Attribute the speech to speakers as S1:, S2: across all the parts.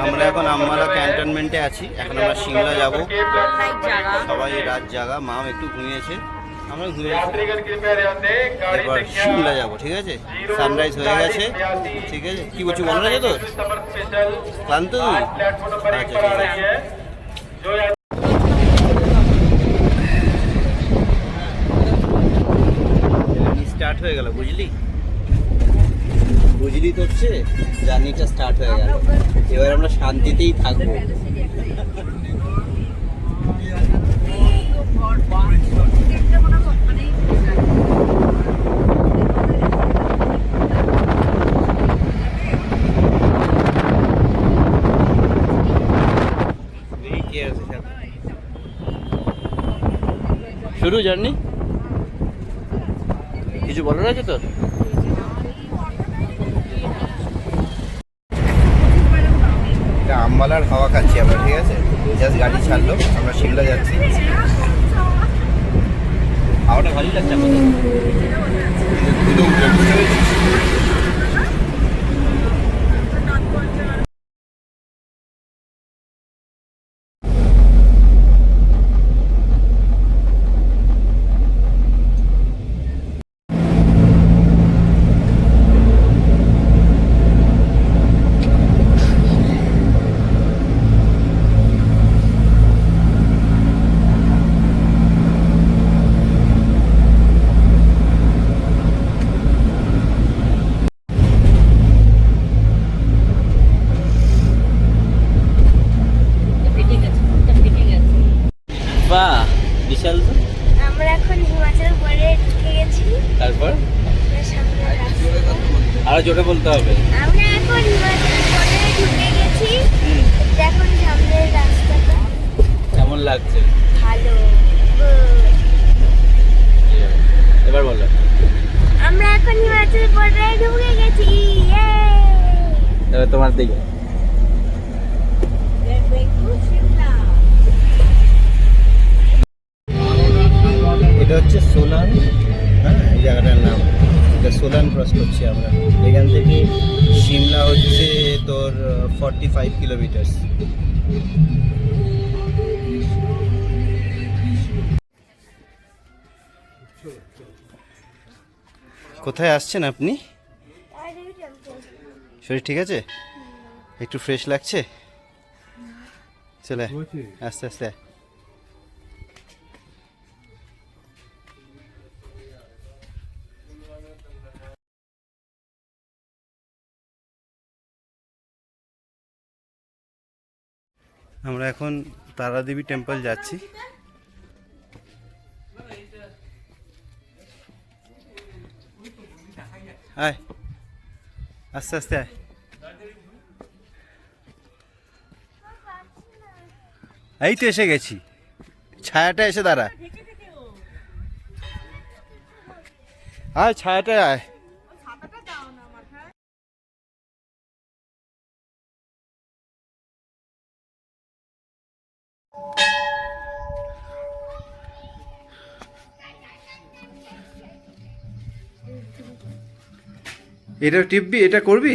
S1: আমরা এখন আমমালা ক্যান্টনমেন্টে আছি। এখন আমরা সিমলা যাব। সবাই রাত জাগা, মাম একটু ঘুমিয়েছে, আমরা ঘুমিয়েছি। এবার সিমলা যাব, ঠিক আছে? সানরাইজ হয়ে গেছে, ঠিক আছে? কি বলছি বলো না যে তোর ক্লান্ত তুই? আচ্ছা ঠিক আছে। স্টার্ট হয়ে গেল, বুঝলি বুঝলি তো, হচ্ছে জার্নিটা স্টার্ট হয়ে গেল। এবার আমরা শান্তিতেই থাকবো। শুরু জার্নি, কিছু বলার আছে তোর? আমমালার হাওয়া খাচ্ছি আমরা, ঠিক আছে? জাস্ট গাড়ি ছাড়লো, আমরা সিমলা যাচ্ছি। হাওয়াটা ভালোই লাগছে আমাদের। বাহ, বিশাল তো।
S2: আমরা এখন হিমাচল বর্ডারে ঢুকে গেছি।
S1: তারপর আরো জোরে বলতে হবে।
S2: আমরা এখন হিমাচল বর্ডারে ঢুকে গেছি। দেখুন সামনের রাস্তাটা
S1: কেমন লাগছে?
S2: ভালো।
S1: এবার বলো।
S2: আমরা এখন হিমাচল বর্ডারে ঢুকে গেছি।
S1: এবার তোমার দিকে। এটা হচ্ছে সোলান, হ্যাঁ এই জায়গাটার নাম। এটা সোলান ক্রস করছি আমরা। এখান থেকে সিমলা হচ্ছে তোর 45 কিলোমিটার্স। কোথায় আসছেন আপনি? শরীর ঠিক আছে? একটু ফ্রেশ লাগছে? চলে আস্তে আস্তে। আমরা এখন তারাদেবী টেম্পল যাচ্ছি। আয় আস্তে আস্তে আয়। এই তো এসে গেছি, ছায়াটা এসে দাঁড়া। আয় ছায়াটা আয়। এটা টিপবি, এটা করবি।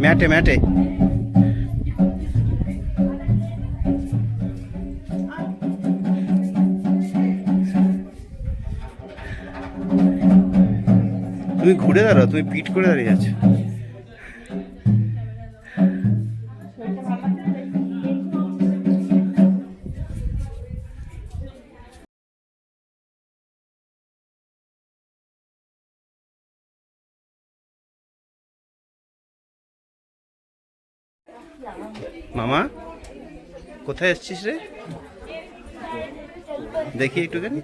S1: ম্যাটে ম্যাটে তুমি ঘুরে দাঁড়াও, তুমি পিট করে দাঁড়িয়ে যাচ্ছ। মামা কোথায় এসছিস রে? দেখি একটুখানি।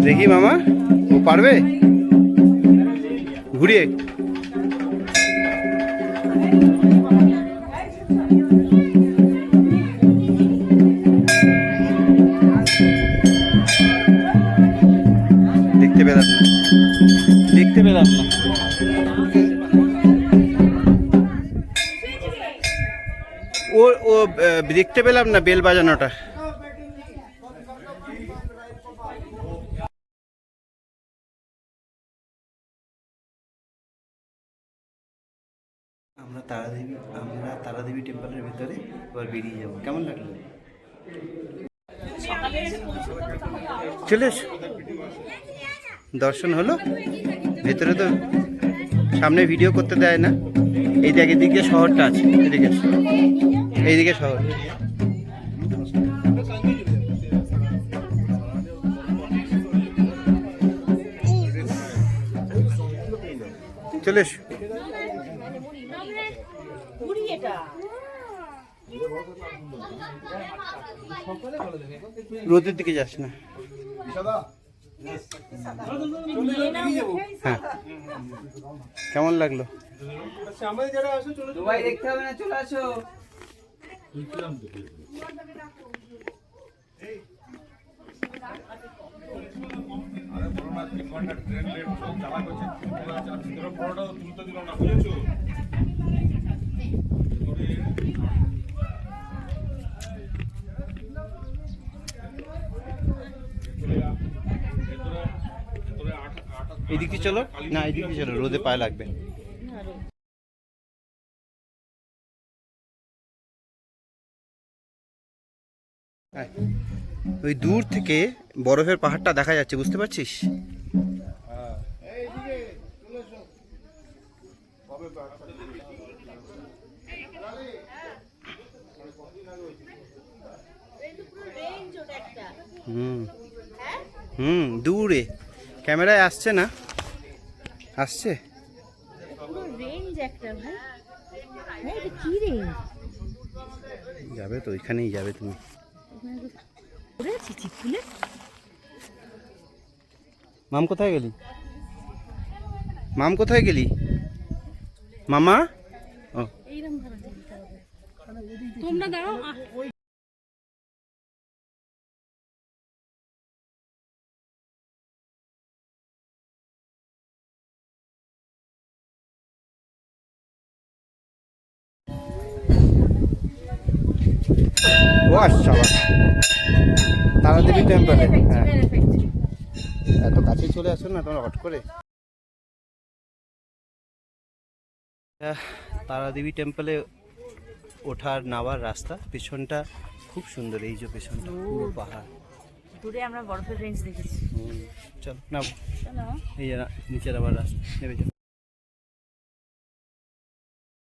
S1: দেখি মামা, ও পারবে? ঘুরিয়ে পেলাম না। ও ও দেখতে পেলাম না বেল বাজানোটা। আমরা তারাদেবী টেম্পলের ভেতরে এবার বেরিয়ে যাবো। কেমন লাগলো? চলে এসো। দর্শন হলো। ভেতরে তো সামনে ভিডিও করতে দেয় না। এই দেখ এদিকে শহরটা আছে, এদিকে এইদিকে শহর। চলে এসো। রোদের দিকে যাস না। হ্যাঁ, কেমন লাগলো?
S3: দেখতে হবে না, চলে আসো।
S1: এদিকে চলো না, এদিকে চলো, রোদে পায়ে লাগবে। ওই দূর থেকে বরফের পাহাড়টা দেখা যাচ্ছে, বুঝতে পারছিস? দূরে ক্যামেরায় আসছে না, আসছে। যাবে তো, ওইখানেই যাবে তুমি। মাম কোথায় গেলি? মাম কোথায় গেলি? মামা ও
S4: তোমরা দাঁড়াও।
S1: ও আচ্ছা, তারাদেবী টেম্পলে। হ্যাঁ, এত কাছে চলে আসো না তোমরা হট করে। তারাদেবী টেম্পলে ওঠার নামার রাস্তা, পেছনটা খুব সুন্দর। এই যে পেছনটা পুরো পাহাড়,
S4: দূরে আমরা বরফের রেঞ্জ দেখেছি।
S1: চল না, এই যে নিচের আবার রাস্তা নেমে যাও।